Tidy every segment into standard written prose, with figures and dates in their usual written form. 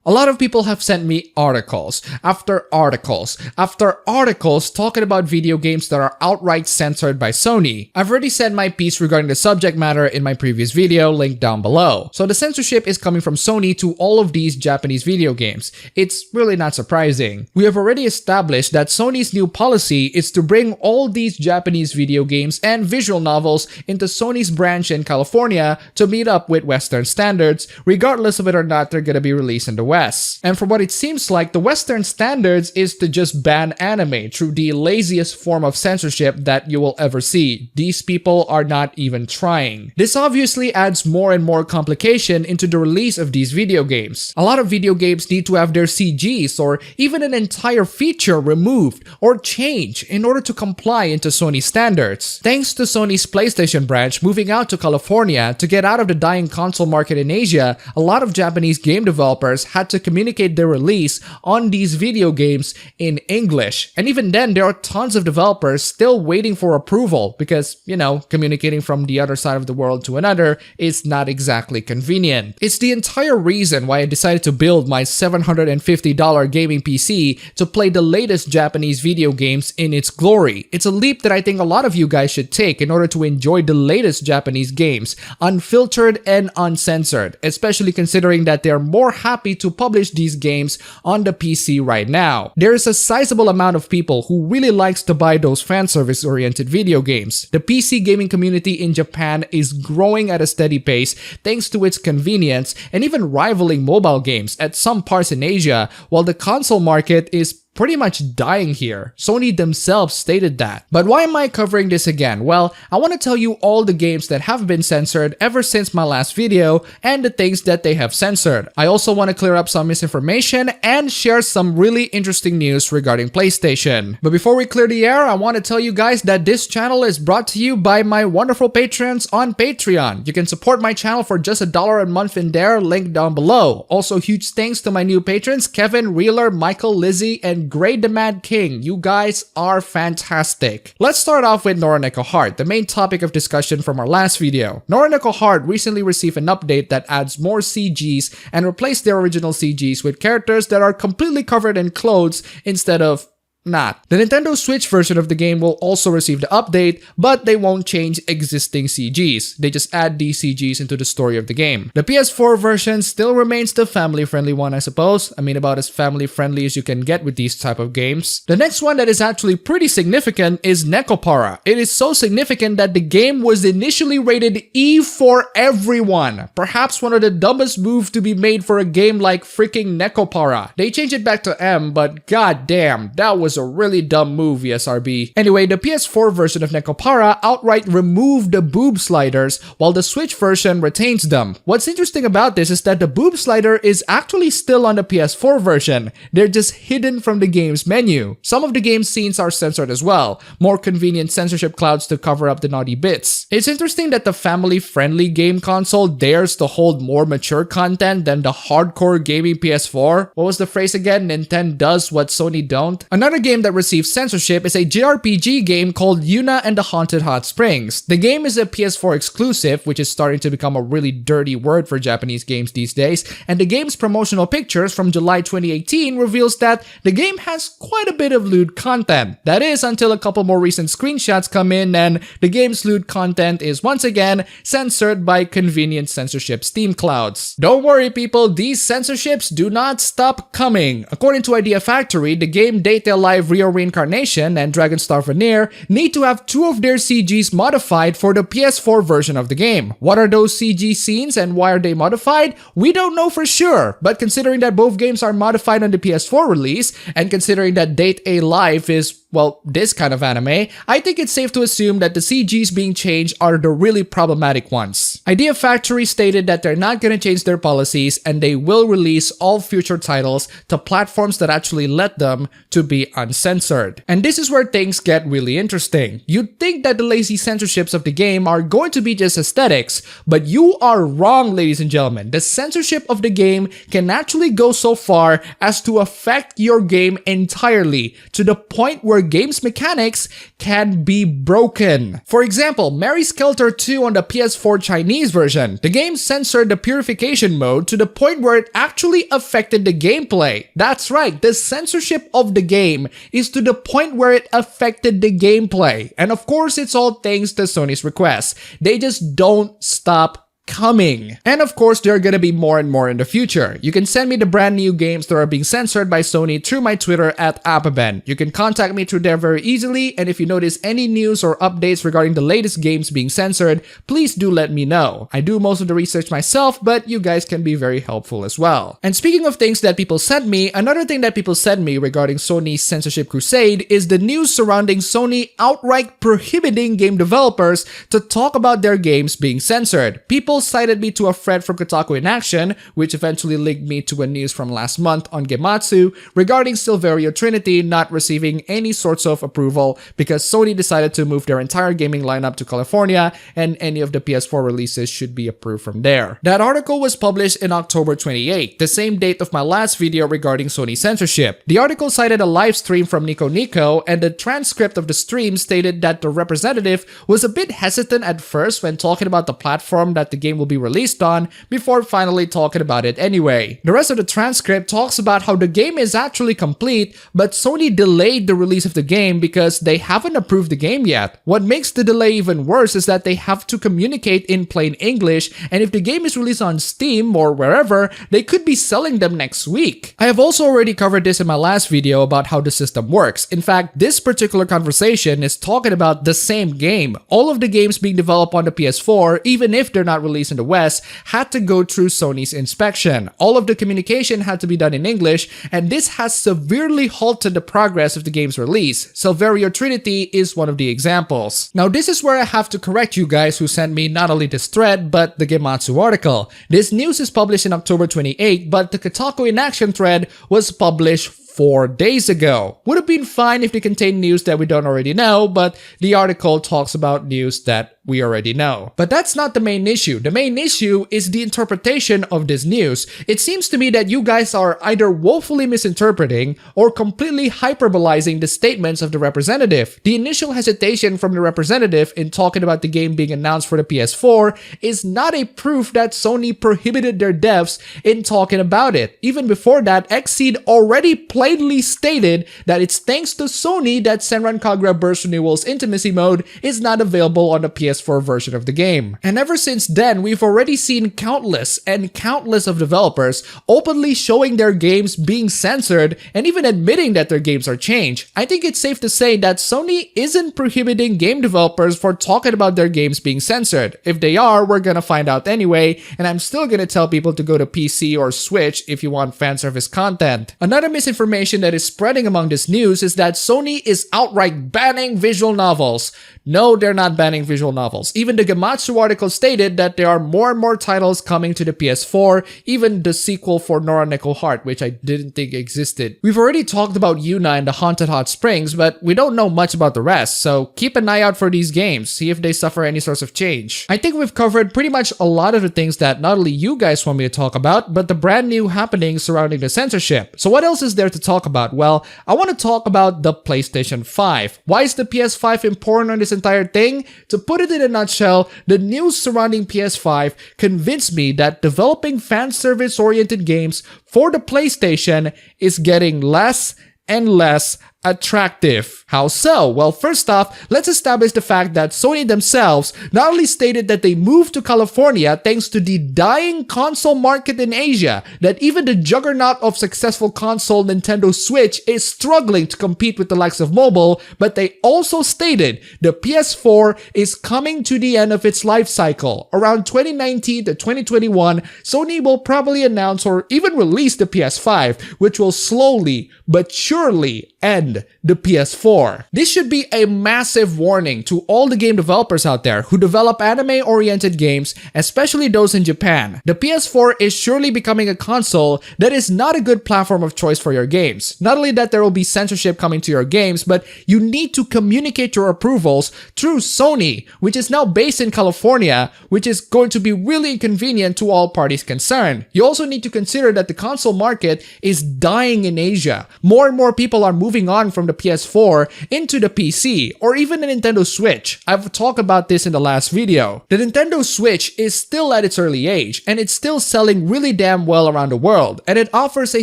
A lot of people have sent me articles after articles after articles talking about video games that are outright censored by Sony. I've already said my piece regarding the subject matter in my previous video, linked down below. So the censorship is coming from Sony to all of these Japanese video games. It's really not surprising. We have already established that Sony's new policy is to bring all these Japanese video games and visual novels into Sony's branch in California to meet up with Western standards, regardless of whether or not they're gonna be released in the West. And from what it seems like, the Western standards is to just ban anime through the laziest form of censorship that you will ever see. These people are not even trying. This obviously adds more and more complication into the release of these video games. A lot of video games need to have their CGs or even an entire feature removed or changed in order to comply into Sony standards. Thanks to Sony's PlayStation branch moving out to California to get out of the dying console market in Asia, a lot of Japanese game developers had to communicate their release on these video games in English. And even then, there are tons of developers still waiting for approval because, you know, communicating from the other side of the world to another is not exactly convenient. It's the entire reason why I decided to build my $750 gaming PC to play the latest Japanese video games in its glory. It's a leap that I think a lot of you guys should take in order to enjoy the latest Japanese games, unfiltered and uncensored, especially considering that they're more happy to publish these games on the PC right now. There is a sizable amount of people who really likes to buy those fan service oriented video games. The PC gaming community in Japan is growing at a steady pace thanks to its convenience and even rivaling mobile games at some parts in Asia, while the console market is pretty much dying here. Sony themselves stated that. But why am I covering this again? Well, I want to tell you all the games that have been censored ever since my last video and the things that they have censored. I also want to clear up some misinformation and share some really interesting news regarding PlayStation. But before we clear the air, I want to tell you guys that this channel is brought to you by my wonderful patrons on Patreon. You can support my channel for just $1 a month in there, link down below. Also, huge thanks to my new patrons, Kevin, Reeler, Michael, Lizzie, and Grey the Mad King. You guys are fantastic. Let's start off with Noraneko Heart, the main topic of discussion from our last video. Noraneko Heart recently received an update that adds more CGs and replaced their original CGs with characters that are completely covered in clothes instead of not. The Nintendo Switch version of the game will also receive the update, but they won't change existing CGs. They just add these CGs into the story of the game. The PS4 version still remains the family-friendly one, I suppose. I mean, about as family-friendly as you can get with these type of games. The next one that is actually pretty significant is Nekopara. It is so significant that the game was initially rated E for everyone. Perhaps one of the dumbest moves to be made for a game like freaking Nekopara. They changed it back to M, but goddamn, that was a really dumb move, ESRB. Anyway, the PS4 version of Nekopara outright removed the boob sliders, while the Switch version retains them. What's interesting about this is that the boob slider is actually still on the PS4 version. They're just hidden from the game's menu. Some of the game's scenes are censored as well. More convenient censorship clouds to cover up the naughty bits. It's interesting that the family-friendly game console dares to hold more mature content than the hardcore gaming PS4. What was the phrase again? Nintendo does what Sony don't. Another game that received censorship is a JRPG game called Yuuna and the Haunted Hot Springs. The game is a PS4 exclusive, which is starting to become a really dirty word for Japanese games these days, and the game's promotional pictures from July 2018 reveals that the game has quite a bit of lewd content. That is, until a couple more recent screenshots come in and the game's lewd content is once again censored by convenient censorship Steam clouds. Don't worry people, these censorships do not stop coming. According to Idea Factory, the game Date Live Rio Reincarnation and Dragonstar Varnir need to have two of their CGs modified for the PS4 version of the game. What are those CG scenes and why are they modified? We don't know for sure, but considering that both games are modified on the PS4 release, and considering that Date A Live is, well, this kind of anime, I think it's safe to assume that the CGs being changed are the really problematic ones. Idea Factory stated that they're not gonna change their policies and they will release all future titles to platforms that actually let them to be uncensored. And this is where things get really interesting. You'd think that the lazy censorships of the game are going to be just aesthetics, but you are wrong, ladies and gentlemen. The censorship of the game can actually go so far as to affect your game entirely, to the point where game's mechanics can be broken. For example, Mary Skelter 2 on the PS4 Chinese version. The game censored the purification mode to the point where it actually affected the gameplay. That's right, the censorship of the game is to the point where it affected the gameplay. And of course, it's all thanks to Sony's request. They just don't stop coming. And of course, there are gonna be more and more in the future. You can send me the brand new games that are being censored by Sony through my Twitter at Apaben. You can contact me through there very easily, and if you notice any news or updates regarding the latest games being censored, please do let me know. I do most of the research myself, but you guys can be very helpful as well. And speaking of things that people sent me, another thing that people sent me regarding Sony's Censorship Crusade is the news surrounding Sony outright prohibiting game developers to talk about their games being censored. People cited me to a thread from Kotaku in Action, which eventually linked me to a news from last month on Gematsu regarding Silverio Trinity not receiving any sorts of approval because Sony decided to move their entire gaming lineup to California and any of the PS4 releases should be approved from there. That article was published in October 28, the same date of my last video regarding Sony censorship. The article cited a live stream from Noraneko, and the transcript of the stream stated that the representative was a bit hesitant at first when talking about the platform that the game will be released on before finally talking about it anyway. The rest of the transcript talks about how the game is actually complete, but Sony delayed the release of the game because they haven't approved the game yet. What makes the delay even worse is that they have to communicate in plain English, and if the game is released on Steam or wherever, they could be selling them next week. I have also already covered this in my last video about how the system works. In fact, this particular conversation is talking about the same game. All of the games being developed on the PS4, even if they're not released in the West, had to go through Sony's inspection. All of the communication had to be done in English, and this has severely halted the progress of the game's release. Silverio Trinity is one of the examples. Now, this is where I have to correct you guys who sent me not only this thread, but the Gematsu article. This news is published in October 28, but the Kotaku in Action thread was published 4 days ago. Would have been fine if they contained news that we don't already know, but the article talks about news that we already know. But that's not the main issue. The main issue is the interpretation of this news. It seems to me that you guys are either woefully misinterpreting or completely hyperbolizing the statements of the representative. The initial hesitation from the representative in talking about the game being announced for the PS4 is not a proof that Sony prohibited their devs in talking about it. Even before that, Xseed already plainly stated that it's thanks to Sony that Senran Kagura Burst Renewal's Intimacy Mode is not available on the PS4 version of the game. And ever since then, we've already seen countless of developers openly showing their games being censored and even admitting that their games are changed. I think it's safe to say that Sony isn't prohibiting game developers for talking about their games being censored. If they are, we're gonna find out anyway, and I'm still gonna tell people to go to PC or Switch if you want fan service content. Another misinformation that is spreading among this news is that Sony is outright banning visual novels. No, they're not banning visual novels. Even the Gematsu article stated that there are more and more titles coming to the PS4, even the sequel for Noraneko Heart, which I didn't think existed. We've already talked about Yuuna and the Haunted Hot Springs, but we don't know much about the rest, so keep an eye out for these games, see if they suffer any sorts of change. I think we've covered pretty much a lot of the things that not only you guys want me to talk about, but the brand new happenings surrounding the censorship. So what else is there to talk about? Well, I want to talk about the PlayStation 5. Why is the PS5 important on this entire thing? To put it in a nutshell, the news surrounding PS5 convinced me that developing fan service oriented games for the PlayStation is getting less and less attractive. How so? Well, first off, let's establish the fact that Sony themselves not only stated that they moved to California thanks to the dying console market in Asia, that even the juggernaut of successful console Nintendo Switch is struggling to compete with the likes of mobile, but they also stated the PS4 is coming to the end of its life cycle. Around 2019 to 2021, Sony will probably announce or even release the PS5, which will slowly but surely end the PS4. This should be a massive warning to all the game developers out there who develop anime-oriented games, especially those in Japan. The PS4 is surely becoming a console that is not a good platform of choice for your games. Not only that there will be censorship coming to your games, but you need to communicate your approvals through Sony, which is now based in California, which is going to be really inconvenient to all parties concerned. You also need to consider that the console market is dying in Asia. More and more people are moving on run from the PS4 into the PC, or even the Nintendo Switch. I've talked about this in the last video. The Nintendo Switch is still at its early age, and it's still selling really damn well around the world, and it offers a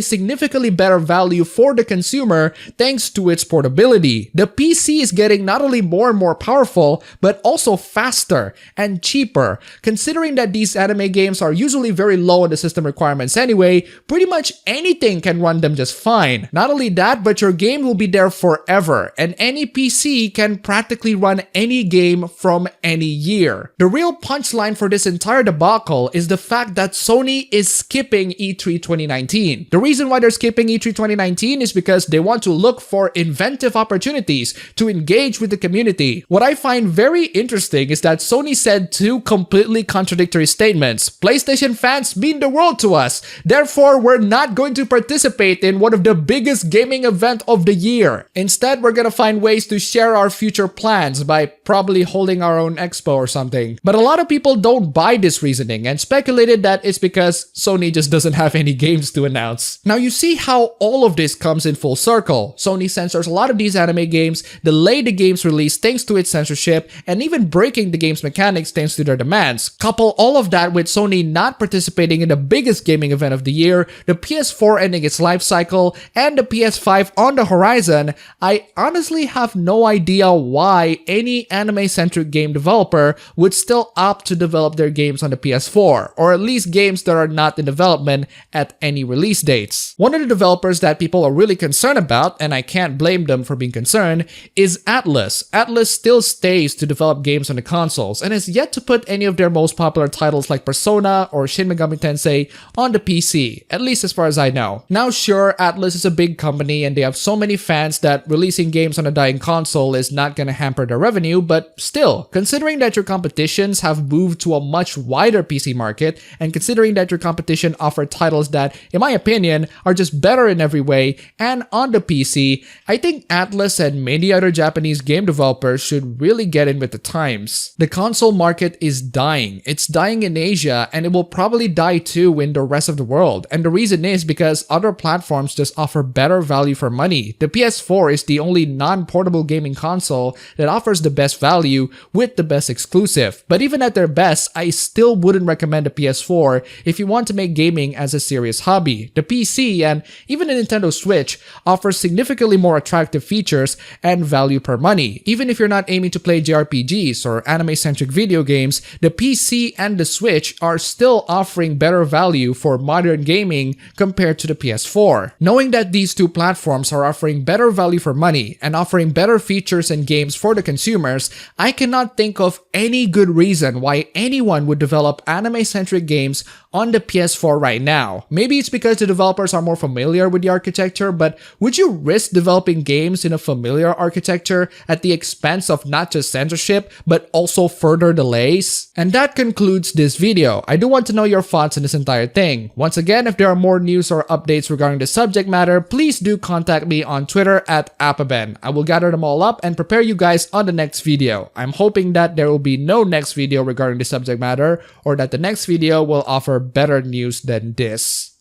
significantly better value for the consumer thanks to its portability. The PC is getting not only more and more powerful, but also faster and cheaper. Considering that these anime games are usually very low on the system requirements anyway, pretty much anything can run them just fine. Not only that, but your game will be there forever, and any PC can practically run any game from any year. The real punchline for this entire debacle is the fact that Sony is skipping E3 2019. The reason why they're skipping E3 2019 is because they want to look for inventive opportunities to engage with the community. What I find very interesting is that Sony said two completely contradictory statements. PlayStation fans mean the world to us, therefore we're not going to participate in one of the biggest gaming event of the year. Instead, we're gonna find ways to share our future plans by probably holding our own expo or something. But a lot of people don't buy this reasoning and speculated that it's because Sony just doesn't have any games to announce. Now you see how all of this comes in full circle. Sony censors a lot of these anime games, delay the game's release thanks to its censorship, and even breaking the game's mechanics thanks to their demands. Couple all of that with Sony not participating in the biggest gaming event of the year, the PS4 ending its life cycle, and the PS5 on the horizon, I honestly have no idea why any anime-centric game developer would still opt to develop their games on the PS4, or at least games that are not in development at any release dates. One of the developers that people are really concerned about, and I can't blame them for being concerned, is Atlus. Atlus still stays to develop games on the consoles, and has yet to put any of their most popular titles like Persona or Shin Megami Tensei on the PC, at least as far as I know. Now sure, Atlus is a big company and they have so many fans that releasing games on a dying console is not gonna hamper their revenue, but still, considering that your competitions have moved to a much wider PC market, and considering that your competition offer titles that, in my opinion, are just better in every way and on the PC, I think Atlus and many other Japanese game developers should really get in with the times. The console market is dying. It's dying in Asia, and it will probably die too in the rest of the world. And the reason is because other platforms just offer better value for money. The PS4 is the only non-portable gaming console that offers the best value with the best exclusive. But even at their best, I still wouldn't recommend the PS4 if you want to make gaming as a serious hobby. The PC and even the Nintendo Switch offers significantly more attractive features and value per money. Even if you're not aiming to play JRPGs or anime-centric video games, the PC and the Switch are still offering better value for modern gaming compared to the PS4. Knowing that these two platforms are offering better value for money and offering better features and games for the consumers, I cannot think of any good reason why anyone would develop anime-centric games on the PS4 right now. Maybe it's because the developers are more familiar with the architecture, but would you risk developing games in a familiar architecture at the expense of not just censorship, but also further delays? And that concludes this video. I do want to know your thoughts on this entire thing. Once again, if there are more news or updates regarding the subject matter, please do contact me on Twitter at Apaben. I will gather them all up and prepare you guys on the next video. I'm hoping that there will be no next video regarding the subject matter, or that the next video will offer better news than this.